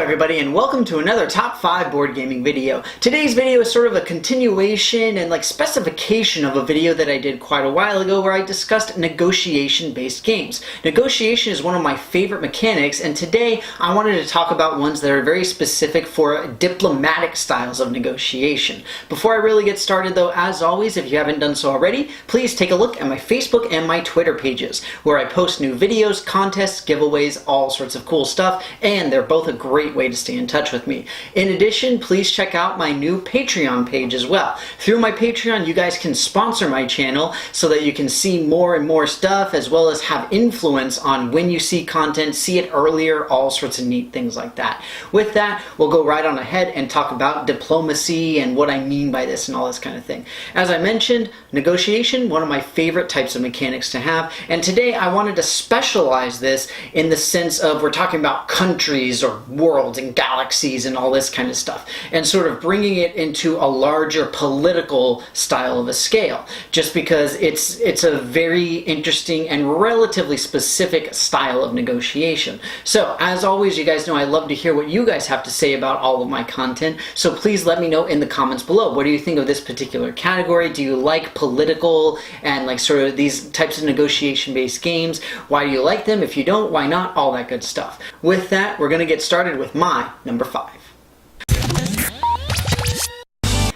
everybody, and welcome to another Top 5 board gaming video. Today's video is sort of a continuation and specification of a video that I did quite a while ago where I discussed negotiation-based games. Negotiation is one of my favorite mechanics, and today I wanted to talk about ones that are very specific for diplomatic styles of negotiation. Before I really get started though, as always, if you haven't done so already, please take a look at my Facebook and my Twitter pages, where I post new videos, contests, giveaways, all sorts of cool stuff, and they're both a great way to stay in touch with me. In addition, please check out my new Patreon page as well. Through my Patreon, you guys can sponsor my channel so that you can see more and more stuff, as well as have influence on when you see content, see it earlier, all sorts of neat things like that. With that, we'll go right on ahead and talk about diplomacy and what I mean by this and all this kind of thing. As I mentioned, negotiation, one of my favorite types of mechanics to have, and today I wanted to specialize this in the sense of we're talking about countries or worlds and galaxies and all this kind of stuff, and sort of bringing it into a larger political style of a scale, just because it's a very interesting and relatively specific style of negotiation. So as always, you guys know I love to hear what you guys have to say about all of my content, so please let me know in the comments below. What do you think of this particular category? Do you like political and sort of these types of negotiation based games? Why do you like them? If you don't, why not? All that good stuff. With that, we're going to get started with my number 5.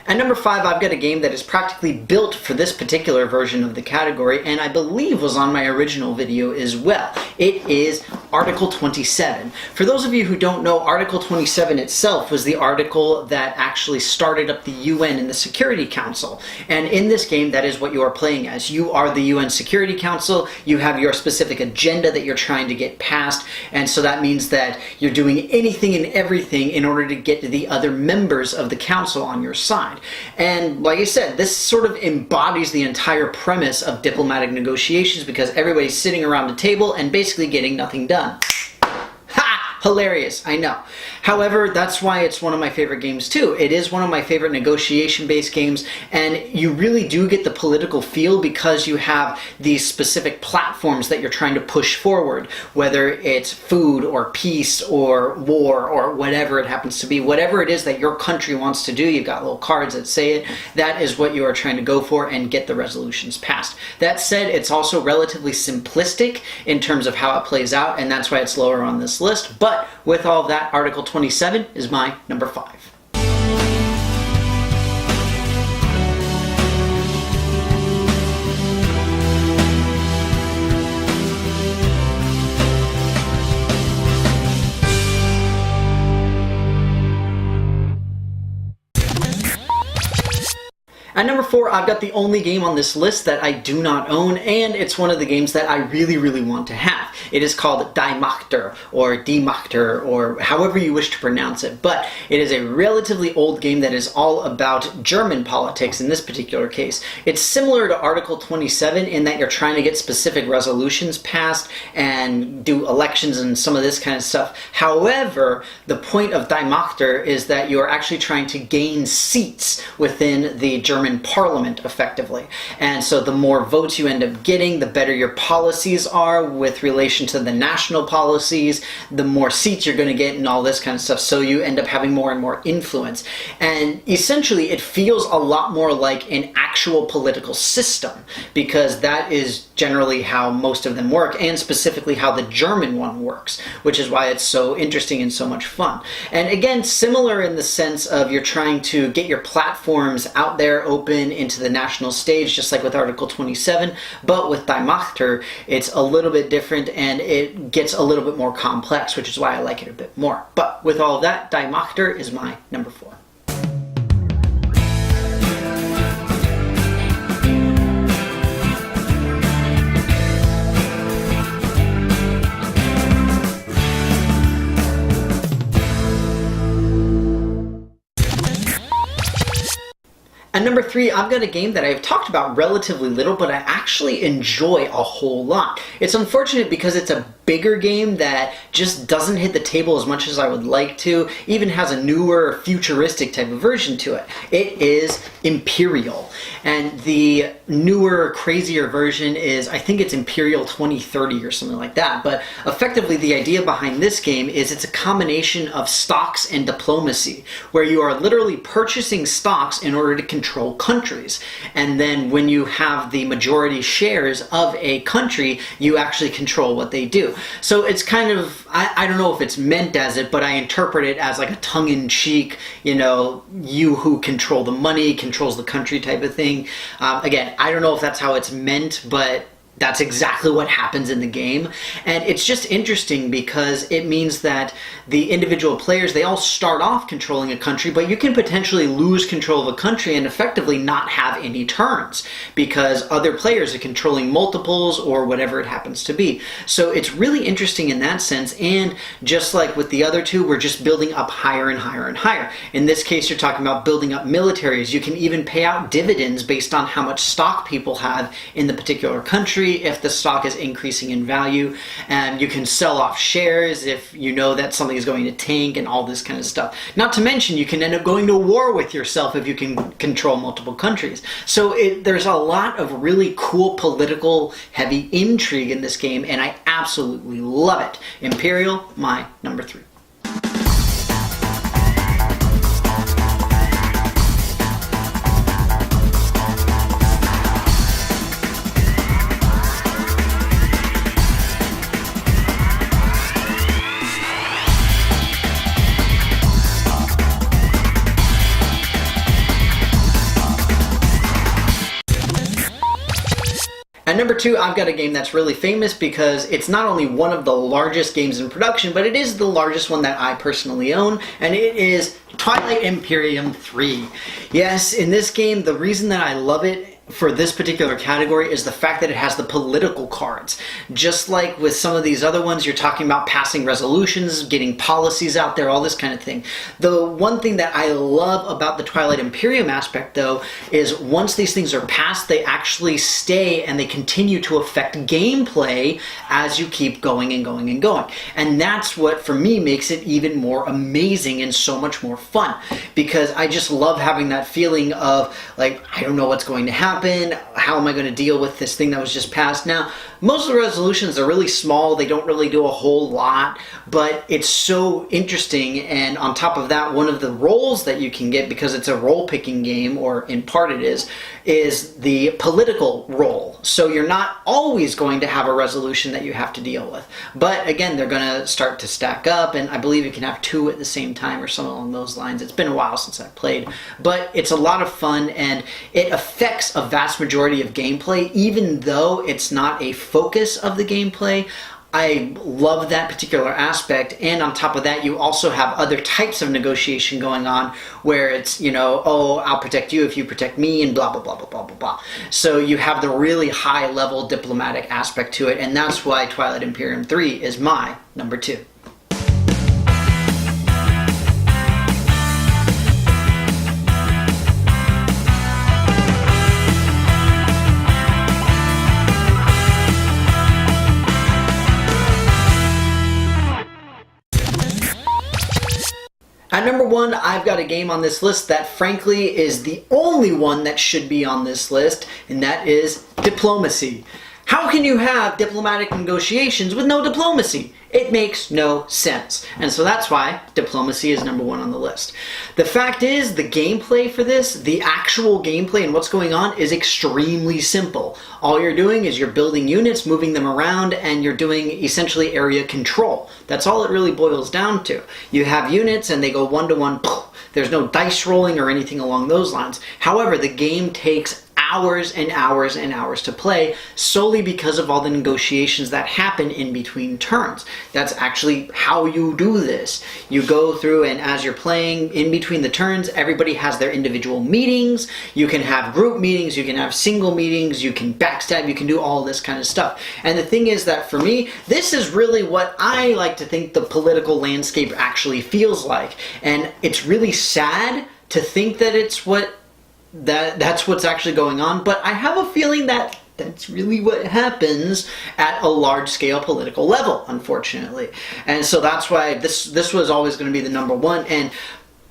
At number 5, I've got a game that is practically built for this particular version of the category, and I believe was on my original video as well. It is Article 27. For those of you who don't know, Article 27 itself was the article that actually started up the UN and the Security Council. And in this game, that is what you are playing as. You are the UN Security Council, you have your specific agenda that you're trying to get passed, and so that means that you're doing anything and everything in order to get the other members of the council on your side. And like I said, this sort of embodies the entire premise of diplomatic negotiations, because everybody's sitting around the table and basically getting nothing done. Ha! Hilarious, I know. However, that's why it's one of my favorite games too. It is one of my favorite negotiation-based games, and you really do get the political feel because you have these specific platforms that you're trying to push forward, whether it's food or peace or war or whatever it happens to be. Whatever it is that your country wants to do, you've got little cards that say it. That is what you are trying to go for and get the resolutions passed. That said, it's also relatively simplistic in terms of how it plays out, and that's why it's lower on this list. But with all of that, Article 27 is my number 5. At number 4, I've got the only game on this list that I do not own, and it's one of the games that I really want to have. It is called Die Machter, or Die Machter, or however you wish to pronounce it, but it is a relatively old game that is all about German politics in this particular case. It's similar to Article 27 in that you're trying to get specific resolutions passed and do elections and some of this kind of stuff. However, the point of Die Machter is that you're actually trying to gain seats within the German parliament effectively. And so the more votes you end up getting, the better your policies are with relation to the national policies, the more seats you're going to get and all this kind of stuff. So you end up having more and more influence. And essentially it feels a lot more like an actual political system, because that is generally how most of them work, and specifically how the German one works, which is why it's so interesting and so much fun. And again, similar in the sense of you're trying to get your platforms out there, open into the national stage, just like with Article 27, but with Die Machter, it's a little bit different and it gets a little bit more complex, which is why I like it a bit more. But with all of that, Die Machter is my number 4. At number 3, I've got a game that I've talked about relatively little, but I actually enjoy a whole lot. It's unfortunate because it's a bigger game that just doesn't hit the table as much as I would like to, even has a newer, futuristic type of version to it. It is Imperial. And the newer, crazier version is, I think it's Imperial 2030 or something like that. But effectively, the idea behind this game is it's a combination of stocks and diplomacy, where you are literally purchasing stocks in order to control countries. And then when you have the majority shares of a country, you actually control what they do. So it's kind of, I don't know if it's meant as it, but I interpret it as like a tongue-in-cheek, you who control the money, controls the country type of thing. Again, I don't know if that's how it's meant, but that's exactly what happens in the game. And it's just interesting because it means that the individual players, they all start off controlling a country, but you can potentially lose control of a country and effectively not have any turns because other players are controlling multiples or whatever it happens to be. So it's really interesting in that sense. And just like with the other two, we're just building up higher and higher and higher. In this case, you're talking about building up militaries. You can even pay out dividends based on how much stock people have in the particular country. If the stock is increasing in value, and you can sell off shares if you know that something is going to tank and all this kind of stuff. Not to mention you can end up going to war with yourself if you can control multiple countries. So there's a lot of really cool political heavy intrigue in this game, and I absolutely love it. Imperial, my number 3. At number 2, I've got a game that's really famous because it's not only one of the largest games in production, but it is the largest one that I personally own, and it is Twilight Imperium 3. Yes, in this game, the reason that I love it for this particular category is the fact that it has the political cards. Just like with some of these other ones, you're talking about passing resolutions, getting policies out there, all this kind of thing. The one thing that I love about the Twilight Imperium aspect, though, is once these things are passed, they actually stay and they continue to affect gameplay as you keep going and going and going. And that's what, for me, makes it even more amazing and so much more fun. Because I just love having that feeling of, like, I don't know what's going to happen. How am I going to deal with this thing that was just passed? Now, most of the resolutions are really small. They don't really do a whole lot, but it's so interesting. And on top of that, one of the roles that you can get, because it's a role-picking game, or in part it is the political role. So you're not always going to have a resolution that you have to deal with. But again, they're going to start to stack up, and I believe you can have 2 at the same time or something along those lines. It's been a while since I've played, but it's a lot of fun, and it affects a vast majority of gameplay, even though it's not a focus of the gameplay. I love that particular aspect, and on top of that, you also have other types of negotiation going on where it's, oh, I'll protect you if you protect me, and blah, blah, blah, blah, blah, blah, blah. So you have the really high-level diplomatic aspect to it, and that's why Twilight Imperium 3 is my number 2. At number 1, I've got a game on this list that frankly is the only one that should be on this list, and that is diplomacy. How can you have diplomatic negotiations with no diplomacy? It makes no sense. And so that's why diplomacy is number 1 on the list. The fact is, the gameplay for this, the actual gameplay and what's going on, is extremely simple. All you're doing is you're building units, moving them around, and you're doing essentially area control. That's all it really boils down to. You have units and they go 1-to-1. There's no dice rolling or anything along those lines. However, the game takes hours and hours and hours to play solely because of all the negotiations that happen in between turns. That's actually how you do this. You go through, and as you're playing in between the turns, everybody has their individual meetings. You can have group meetings, you can have single meetings, you can backstab, you can do all this kind of stuff. And the thing is that for me, this is really what I like to think the political landscape actually feels like. And it's really sad to think that it's that's what's actually going on, but I have a feeling that that's really what happens at a large-scale political level, unfortunately. And so that's why this was always going to be the number one. And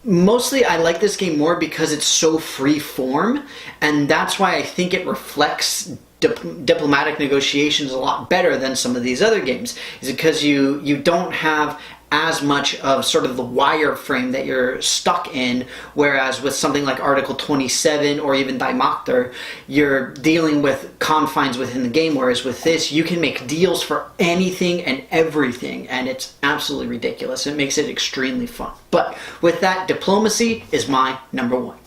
mostly I like this game more because it's so free form, and that's why I think it reflects diplomatic negotiations a lot better than some of these other games, is because you don't have as much of sort of the wireframe that you're stuck in, whereas with something like Article 27 or even Die Machter, you're dealing with confines within the game, whereas with this, you can make deals for anything and everything, and it's absolutely ridiculous. It makes it extremely fun. But with that, diplomacy is my number one.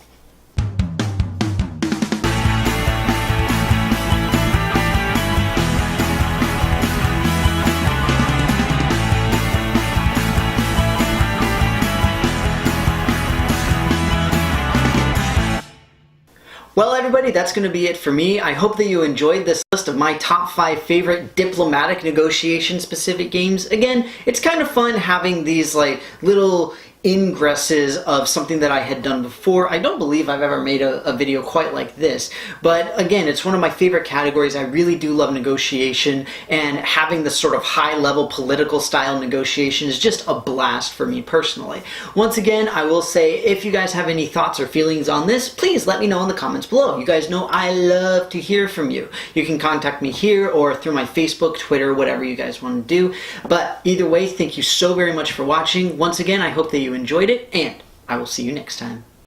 Well, everybody, that's going to be it for me. I hope that you enjoyed this list of my top 5 favorite diplomatic negotiation specific games. Again, it's kind of fun having these like little ingresses of something that I had done before. I don't believe I've ever made a video quite like this, but again, it's one of my favorite categories. I really do love negotiation, and having this sort of high-level political style negotiation is just a blast for me personally. Once again, I will say, if you guys have any thoughts or feelings on this, please let me know in the comments below. You guys know I love to hear from you. You can contact me here or through my Facebook, Twitter, whatever you guys want to do. But either way, thank you so very much for watching. Once again, I hope that you enjoyed it, and I will see you next time.